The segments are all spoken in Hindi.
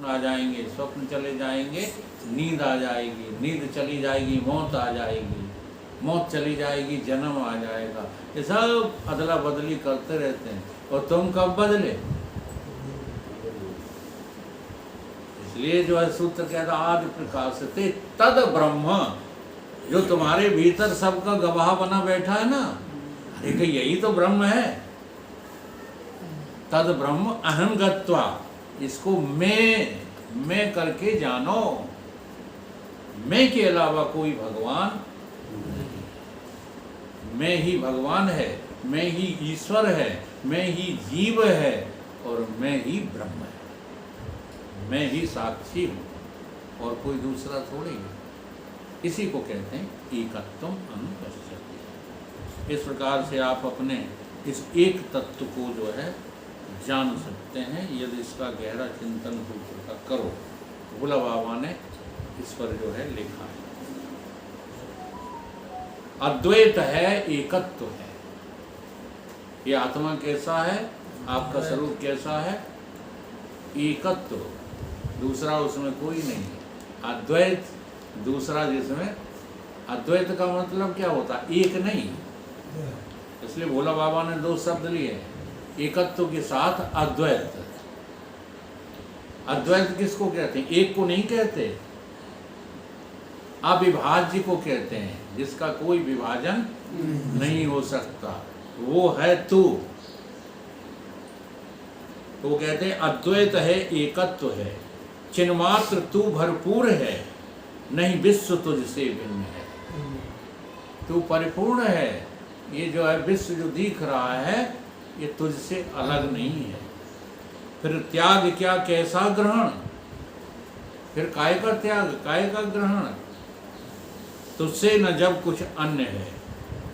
आ जाएंगे, स्वप्न चले जाएंगे, नींद आ जाएगी, नींद चली जाएगी, मौत आ जाएगी, मौत चली जाएगी, जन्म आ जाएगा। ये सब अदला बदली करते रहते हैं। और तुम कब बदले? इसलिए जो है सूत्र कहता आदि प्रकाशते तद ब्रह्म, जो तुम्हारे भीतर सबका गवाह बना बैठा है ना, अरे यही तो ब्रह्म है। तद ब्रह्म अहं गत्वा, इसको मैं करके जानो। मैं के अलावा कोई भगवान नहीं, मैं ही भगवान है, मैं ही ईश्वर है, मैं ही जीव है और मैं ही ब्रह्म है। मैं ही साक्षी हूँ और कोई दूसरा थोड़ी है। इसी को कहते हैं एकत्वम अनुपश्यति। इस प्रकार से आप अपने इस एक तत्व को जो है जान सकते हैं यदि इसका गहरा चिंतन सूत्र का करो। भोला बाबा ने इस पर जो है लिखा है। अद्वैत है, एकत्व है। ये आत्मा कैसा है, आपका स्वरूप कैसा है? एकत्व, दूसरा उसमें कोई नहीं है। अद्वैत दूसरा, जिसमें अद्वैत का मतलब क्या होता है? एक नहीं। इसलिए भोला बाबा ने दो शब्द लिए, एकत्व के साथ अद्वैत। अद्वैत किसको कहते हैं? एक को नहीं कहते, अविभाज्य को कहते हैं, जिसका कोई विभाजन नहीं हो सकता। वो है तू। तो कहते हैं अद्वैत है, एकत्व है, चिन्मात्र तू भरपूर है, नहीं विश्व तुझसे भिन्न है। तू परिपूर्ण है। ये जो है विश्व जो दिख रहा है ये तुझसे अलग नहीं है। फिर त्याग क्या, कैसा ग्रहण? फिर काय का त्याग, काय का ग्रहण? तुझसे न जब कुछ अन्य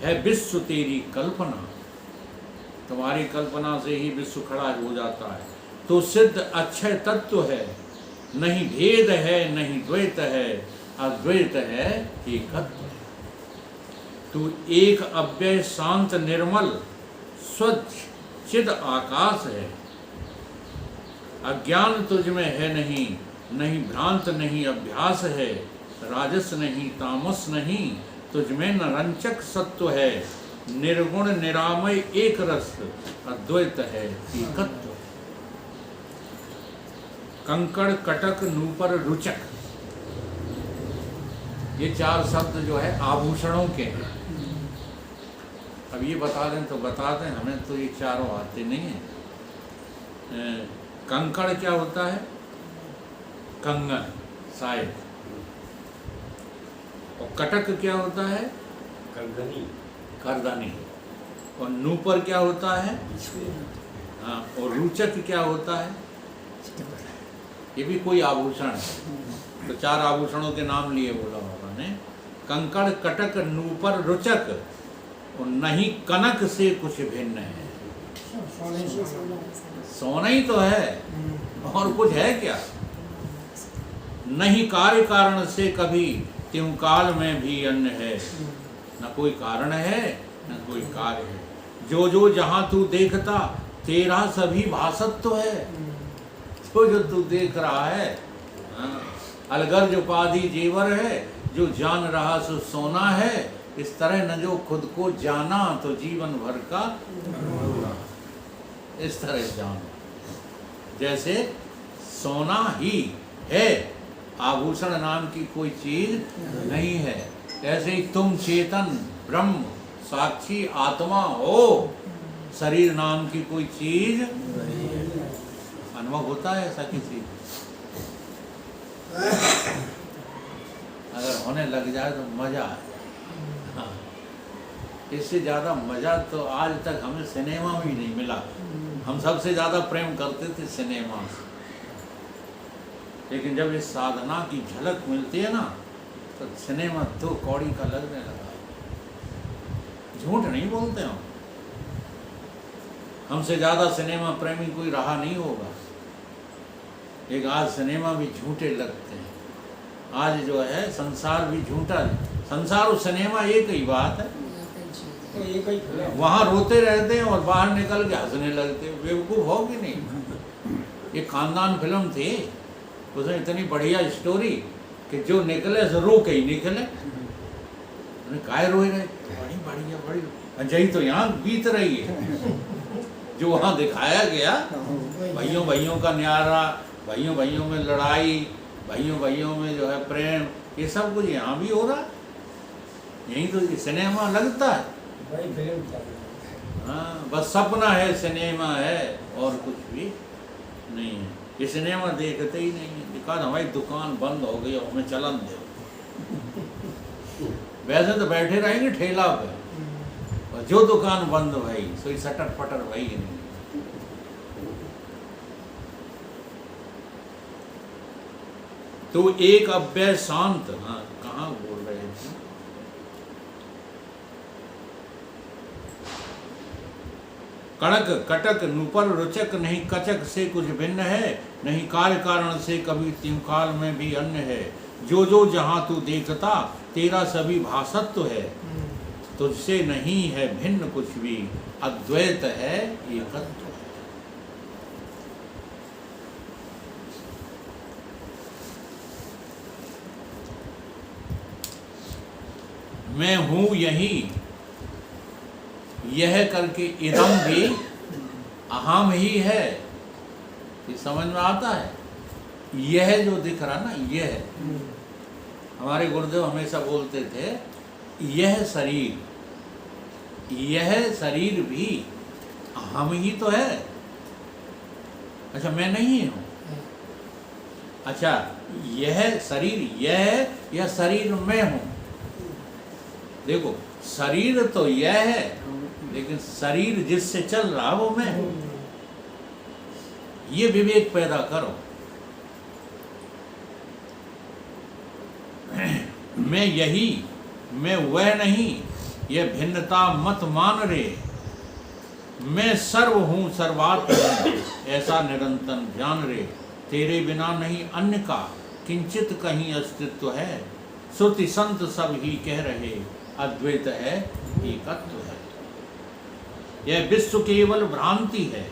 है विश्व तेरी कल्पना। तुम्हारी कल्पना से ही विश्व खड़ा हो जाता है। तो सिद्ध अक्षय तत्व है, नहीं भेद है, नहीं द्वैत है, अद्वैत है, एकत्व है। तू एक अव्यय शांत निर्मल स्वच्छ चिद आकाश है। अज्ञान तुझ में है नहीं, नहीं भ्रांत नहीं अभ्यास है, राजस नहीं तामस नहीं, तुझ में न रंचक सत्व है, निर्गुण निरामय एक रस, अद्वैत है, एकत्व। कंकड़ कटक नूपर रुचक, ये चार शब्द जो है आभूषणों के हैं। अब ये बता दें तो बता दें, हमें तो ये चारों आते नहीं हैं। कंकड़ क्या होता है? कंगन, शायद। और कटक क्या होता है? करदनी। करदनी। और नूपर क्या होता है? हाँ। और रुचक क्या होता है? ये भी कोई आभूषण है। तो चार आभूषणों के नाम लिए बोला बाबा ने। कंकड़ कटक नूपर रुचक, और नहीं कनक से कुछ भिन्न है। सोना ही तो है, और कुछ है क्या? नहीं कार्य कारण से कभी त्यों काल में भी अन्य है। न कोई कारण है न कोई कार्य है। जो जो जहाँ तू देखता तेरा सभी भासत्व है। जो तू देख रहा है, अलगर जो उपाधि जेवर है, जो जान रहा सो सोना है। इस तरह न जो खुद को जाना तो जीवन भर का इस तरह जान, जैसे सोना ही है, आभूषण नाम की कोई चीज नहीं है। ऐसे ही तुम चेतन ब्रह्म साक्षी आत्मा हो, शरीर नाम की कोई चीज नहीं है। अनुभव होता है ऐसा किसी? अगर होने लग जाए तो मजा आए। हाँ। इससे ज्यादा मजा तो आज तक हमें सिनेमा में नहीं मिला। हम सबसे ज्यादा प्रेम करते थे सिनेमा से, लेकिन जब इस साधना की झलक मिलती है ना तो सिनेमा तो कौड़ी का लगने लगा। झूठ नहीं बोलते हम, हमसे ज्यादा सिनेमा प्रेमी कोई रहा नहीं होगा। एक आज सिनेमा भी झूठे लगते हैं। आज जो है संसार भी झूठा, संसार और सिनेमा एक ही बात है। वहाँ रोते रहते हैं और बाहर निकल के हंसने लगते हैं। बेवकूफ हो कि नहीं? ये खानदान फिल्म थी, उसमें इतनी बढ़िया स्टोरी कि जो निकले सो रो के ही निकले। काय रोए रहे, बड़ी बढ़िया बड़ी अजय तो यहाँ बीत रही है। जो वहाँ दिखाया गया, भाइयों भाइयों का न्यारा, भाइयों भाइयों में लड़ाई, भाइयों भाइयों में जो है प्रेम, ये सब कुछ यहाँ भी हो रहा। यही तो सिनेमा लगता है। हाँ, बस सपना है, सिनेमा है, और कुछ भी नहीं है। ये सिनेमा देखते ही नहीं है। दिखा हमारी दुकान बंद हो गई, हमें चलन दो। वैसे तो बैठे रहेंगे ठेला पे, और जो दुकान बंद भाई सोई सटर पटर भाई नहीं। तो एक अव्यय शांत, हाँ कहाँ बोल रहे थे? कड़क कटक नुपर रुचक, नहीं कचक से कुछ भिन्न है, नहीं कार्य कारण से कभी त्योकाल में भी अन्य है। जो जो जहाँ तू देखता तेरा सभी भासत्व है, तुझसे नहीं है भिन्न कुछ भी, अद्वैत है एकत्व है। मैं हूँ यही, यह करके इदम भी अहम ही है। ये समझ में आता है? यह जो दिख रहा ना, यह हमारे गुरुदेव हमेशा बोलते थे, यह शरीर भी हम ही तो है। अच्छा, मैं नहीं हूँ। अच्छा, यह शरीर यह शरीर मैं हूँ। देखो, शरीर तो यह है, लेकिन शरीर जिससे चल रहा वो मैं हूँ। ये विवेक पैदा करो। मैं यही, मैं वह नहीं, यह भिन्नता मत मान रे। मैं सर्व हूँ सर्वात्म हूँ, ऐसा निरंतर ध्यान रे। तेरे बिना नहीं अन्य का किंचित कहीं अस्तित्व है। श्रुति संत सब ही कह रहे, अद्वैत है एकत्व है। यह विश्व केवल भ्रांति है,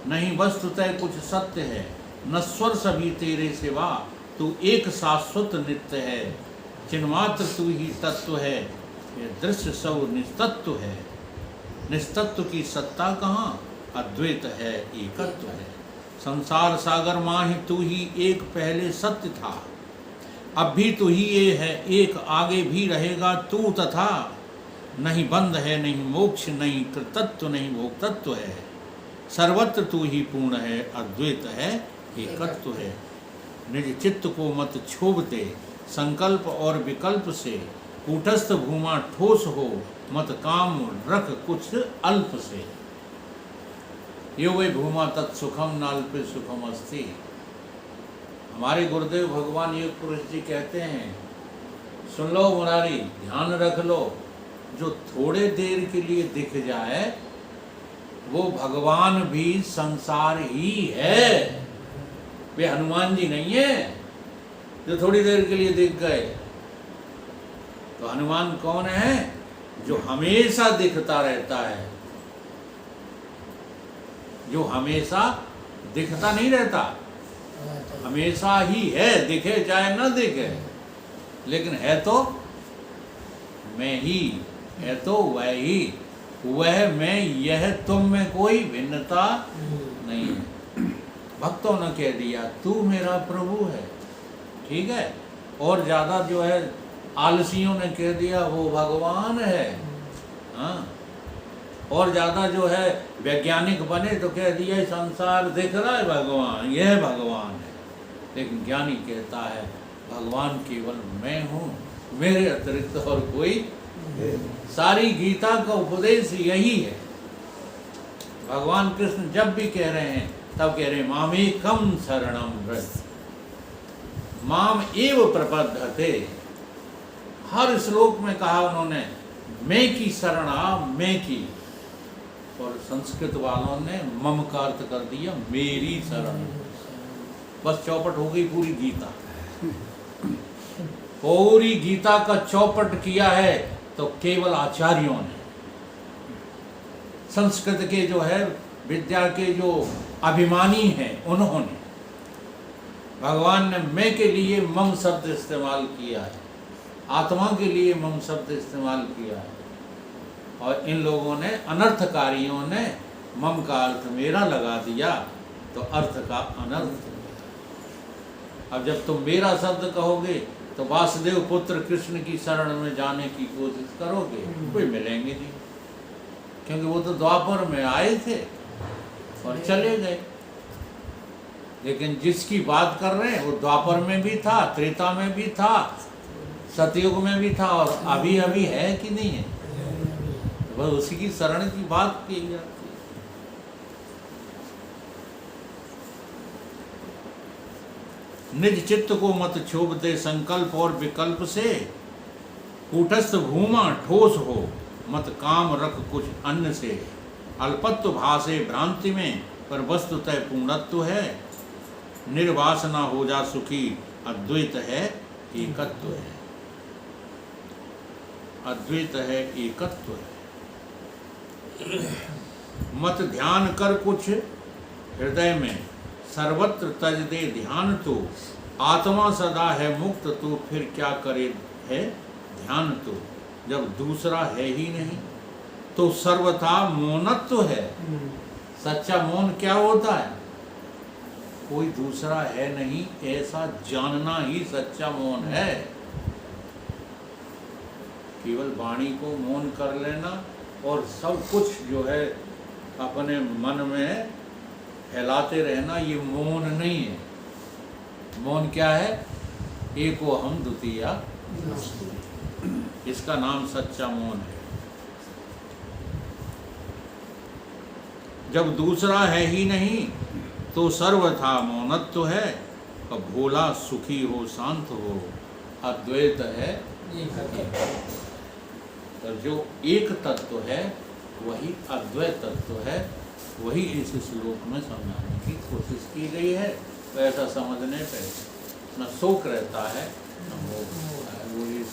नहीं वस्तुतः कुछ सत्य है। नश्वर सभी तेरे सिवा, तू एक शाश्वत नित्य है। चिन्मात्र तू ही तत्व है, यह दृश्य सब निस्तत्व है। निस्तत्व की सत्ता कहाँ, अद्वैत है एकत्व है। संसार सागर माही तू ही एक पहले सत्य था, अब भी तू ही ये है एक, आगे भी रहेगा तू तथा। नहीं बंध है नहीं मोक्ष, नहीं कृतत्व नहीं भोक्तत्व है। सर्वत्र तू ही पूर्ण है, अद्वैत है एकत्व है। निज चित्त को मत क्षोभते, संकल्प और विकल्प से। कूटस्थ भूमा ठोस हो, मत काम रख कुछ अल्प से। यो वे भूमा तत्सुखम नाल्पे सुखम अस्ति। हमारे गुरुदेव भगवान योग पुरुष जी कहते हैं, सुन लो मुरारी, ध्यान रख लो, जो थोड़े देर के लिए दिख जाए वो भगवान भी संसार ही है। वे हनुमान जी नहीं है जो थोड़ी देर के लिए दिख गए। तो हनुमान कौन है? जो हमेशा दिखता रहता है, जो हमेशा दिखता नहीं रहता, हमेशा ही है, दिखे चाहे न दिखे, लेकिन है तो मैं ही, है तो वह ही, वह मैं, यह तुम में कोई भिन्नता नहीं है। भक्तों ने कह दिया तू मेरा प्रभु है, ठीक है। और ज़्यादा जो है आलसियों ने कह दिया वो भगवान है, हाँ। और ज़्यादा जो है वैज्ञानिक बने तो कह दिया संसार दिख रहा है भगवान, यह भगवान है। लेकिन ज्ञानी कहता है भगवान केवल मैं हूँ, मेरे अतिरिक्त और कोई। सारी गीता का उपदेश यही है। भगवान कृष्ण जब भी कह रहे हैं तब कह रहे हैं मामेकम शरणम व्रज, माम एव प्रपद्यते। हर श्लोक में कहा उन्होंने मैं की शरणा, मैं की। और संस्कृत वालों ने मम का अर्थ कर दिया मेरी शरण। बस चौपट हो गई पूरी गीता। पूरी गीता का चौपट किया है तो केवल आचार्यों ने। संस्कृत के जो है विद्या के जो अभिमानी हैं उन्होंने। भगवान ने मैं के लिए मम शब्द इस्तेमाल किया है, आत्मा के लिए मम शब्द इस्तेमाल किया है, और इन लोगों ने, अनर्थकारियों ने मम का अर्थ मेरा लगा दिया तो अर्थ का अनर्थ। अब जब तुम मेरा शब्द कहोगे तो वासुदेव पुत्र कृष्ण की शरण में जाने की कोशिश करोगे, कोई मिलेंगे नहीं, क्योंकि वो तो द्वापर में आए थे और चले गए। लेकिन जिसकी बात कर रहे हैं वो द्वापर में भी था, त्रेता में भी था, सतयुग में भी था, और अभी अभी है कि नहीं है, बस उसी की शरण की बात की जाती है। निज चित्त को मत क्षोभ दे संकल्प और विकल्प से, कूटस्थ भूमा ठोस हो मत काम रख कुछ अन्न से। अल्पत्व भाषे भ्रांति में पर वस्तुतः पूर्णत्व है, निर्वासना हो जा सुखी अद्वैत है एकत्व है। अद्वैत है एकत्व है। मत ध्यान कर कुछ हृदय में, सर्वत्र तज दे ध्यान तो। आत्मा सदा है मुक्त तो फिर क्या करे है ध्यान तो। जब दूसरा है ही नहीं तो सर्वथा मौनत्व है। सच्चा मौन क्या होता है? कोई दूसरा है नहीं ऐसा जानना ही सच्चा मौन है। केवल वाणी को मौन कर लेना और सब कुछ जो है अपने मन में फैलाते रहना, ये मौन नहीं है। मौन क्या है? एको हम द्वितीया, इसका नाम सच्चा मौन है। जब दूसरा है ही नहीं तो सर्वथा मौनत्व है। अब भोला सुखी हो शांत हो अद्वैत है। तो जो एक तत्व है वही अद्वैत तत्व है, वही इस श्लोक में समझाने की कोशिश की गई है। तो ऐसा समझने पर न शोक रहता है न मोह। वो इस